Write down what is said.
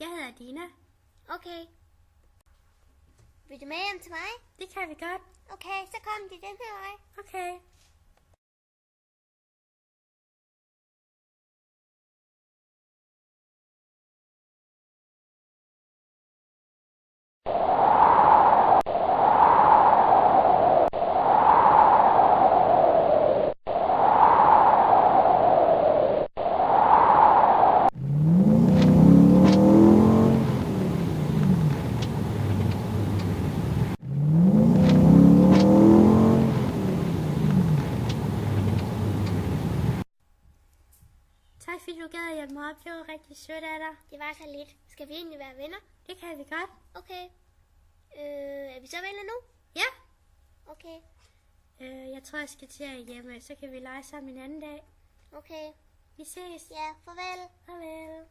Jeg hedder Dina. Okay. Vil du med hjem til mig? Det kan vi godt. Okay, så kom de den her vej. Okay. Tak fordi du gad at hjælpe mig op. Det var rigtig sødt af dig. Det var så lidt. Skal vi egentlig være venner? Det kan vi godt. Okay. Er vi så venner nu? Ja. Okay. Jeg tror, jeg skal til hjemme. Så kan vi lege sammen en anden dag. Okay. Vi ses. Ja, farvel. Farvel.